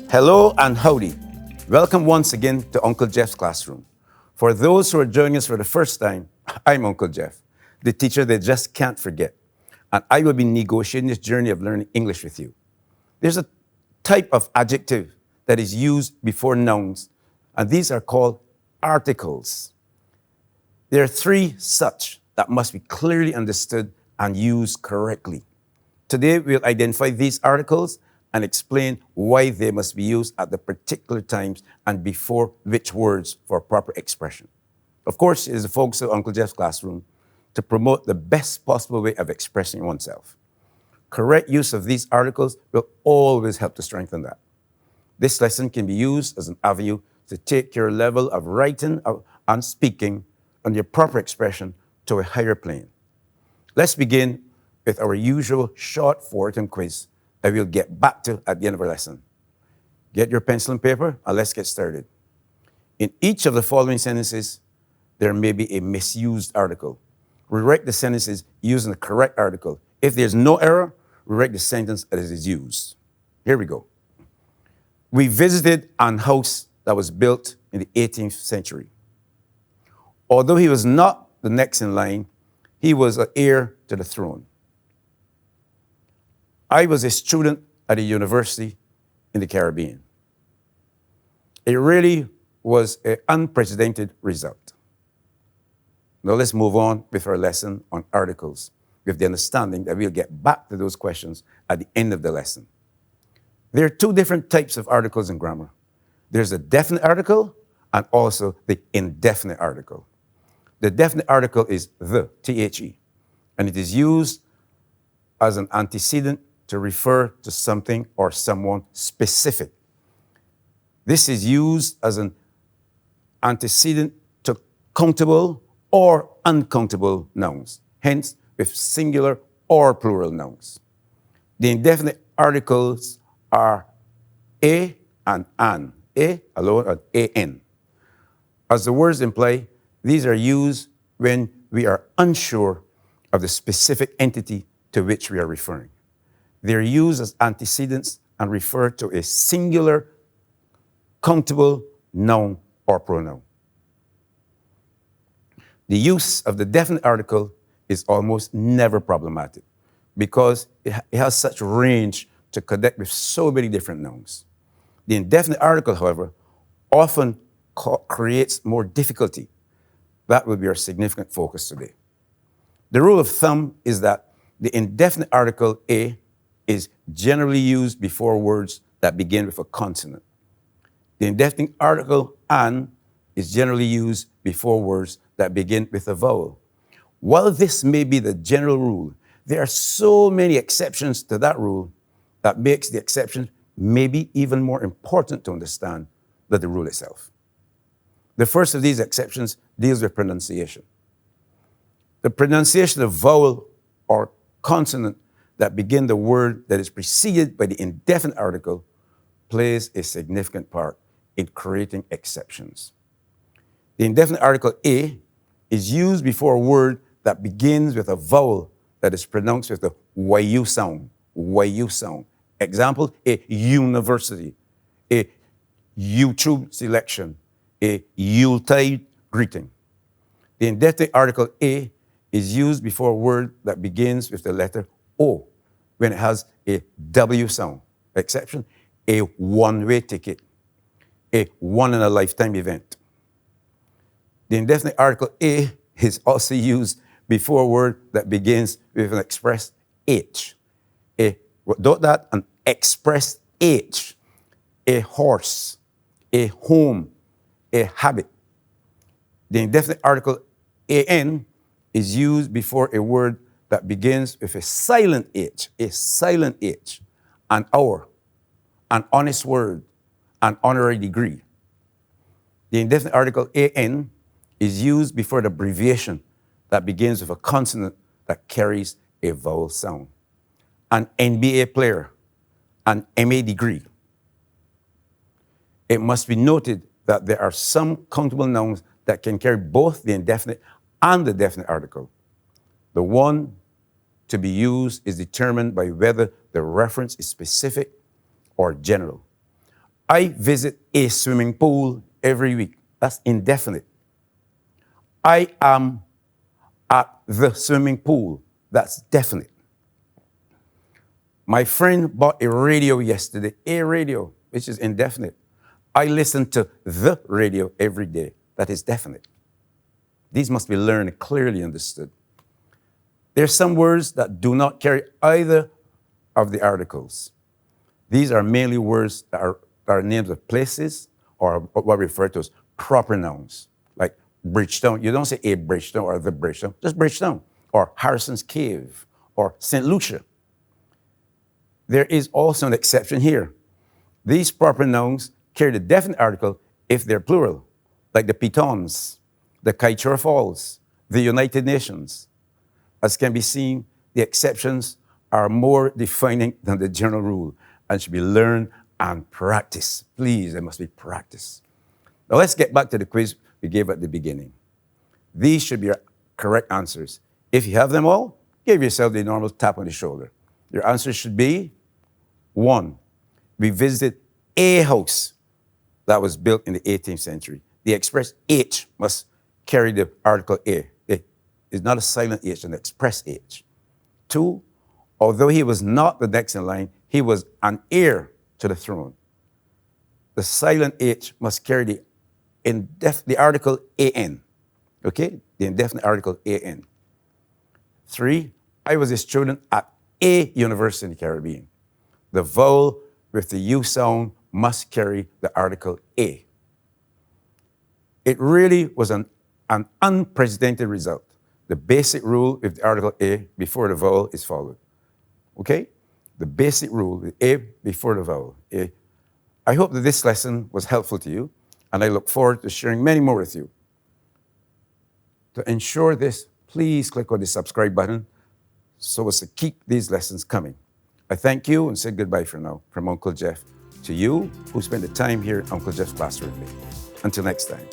Hello and howdy. Welcome once again to Uncle Jeff's classroom. For those who are joining us for the first time, I'm Uncle Jeff, the teacher they just can't forget. And I will be negotiating this journey of learning English with you. There's a type of adjective that is used before nouns, and these are called articles. There are three such that must be clearly understood and used correctly. Today, we'll identify these articles and explain why they must be used at the particular times and before which words for proper expression. Of course, it is the focus of Uncle Jeff's classroom to promote the best possible way of expressing oneself. Correct use of these articles will always help to strengthen that. This lesson can be used as an avenue to take your level of writing and speaking and your proper expression to a higher plane. Let's begin with our usual short forward quiz that we'll get back to at the end of our lesson. Get your pencil and paper and let's get started. In each of the following sentences, there may be a misused article. Rewrite the sentences using the correct article. If there's no error, rewrite the sentence as it is used. Here we go. We visited an house that was built in the 18th century. Although he was not the next in line, he was an heir to the throne. I was a student at a university in the Caribbean. It really was an unprecedented result. Now let's move on with our lesson on articles, with the understanding that we'll get back to those questions at the end of the lesson. There are two different types of articles in grammar. There's a definite article and also the indefinite article. The definite article is the, T-H-E, and it is used as an antecedent to refer to something or someone specific. This is used as an antecedent to countable or uncountable nouns, hence with singular or plural nouns. The indefinite articles are a and an, a alone and an. As the words imply, these are used when we are unsure of the specific entity to which we are referring. They're used as antecedents and refer to a singular, countable noun or pronoun. The use of the definite article is almost never problematic because it has such range to connect with so many different nouns. The indefinite article, however, often creates more difficulty. That will be our significant focus today. The rule of thumb is that the indefinite article a is generally used before words that begin with a consonant. The indefinite article an is generally used before words that begin with a vowel. While this may be the general rule, there are so many exceptions to that rule that makes the exception maybe even more important to understand than the rule itself. The first of these exceptions deals with pronunciation. The pronunciation of vowel or consonant that begin the word that is preceded by the indefinite article plays a significant part in creating exceptions. The indefinite article a is used before a word that begins with a vowel that is pronounced with the YU sound, YU sound. Example, a university, a YouTube selection, a Yuletide greeting. The indefinite article a is used before a word that begins with the letter O when it has a W sound. Exception, a one-way ticket, a one-in-a-lifetime event. The indefinite article a is also used before a word that begins with an express H. Note that, an express H, a horse, a home, a habit. The indefinite article an is used before a word that begins with a silent H, an hour, an honest word, an honorary degree. The indefinite article an is used before the abbreviation that begins with a consonant that carries a vowel sound. An NBA player, an MA degree. It must be noted that there are some countable nouns that can carry both the indefinite and the definite article. The one to be used is determined by whether the reference is specific or general. I visit a swimming pool every week. That's indefinite. I am at the swimming pool. That's definite. My friend bought a radio yesterday, a radio, which is indefinite. I listen to the radio every day. That is definite. These must be learned and clearly understood. There are some words that do not carry either of the articles. These are mainly words that are names of places or what we refer to as proper nouns, like Bridgetown. You don't say a Bridgetown or the Bridgetown, just Bridgetown, or Harrison's Cave, or St. Lucia. There is also an exception here. These proper nouns carry the definite article if they're plural, like the Pitons, the Kaichor Falls, the United Nations. As can be seen, the exceptions are more defining than the general rule and should be learned and practiced. Please, there must be practice. Now let's get back to the quiz we gave at the beginning. These should be your correct answers. If you have them all, give yourself the normal tap on the shoulder. Your answers should be 1. We visited a house that was built in the 18th century. The express H must carry the article A. It's not a silent H, an express H. 2, although he was not the next in line, he was an heir to the throne. The silent H must carry the article AN, okay? The indefinite article AN. 3, I was a student at a university in the Caribbean. The vowel with the U sound must carry the article A. It really was an unprecedented result. The basic rule with the article A before the vowel is followed. Okay? The basic rule, the A before the vowel. A. I hope that this lesson was helpful to you, and I look forward to sharing many more with you. To ensure this, please click on the subscribe button so as to keep these lessons coming. I thank you and say goodbye for now from Uncle Jeff to you who spent the time here at Uncle Jeff's class with me. Until next time.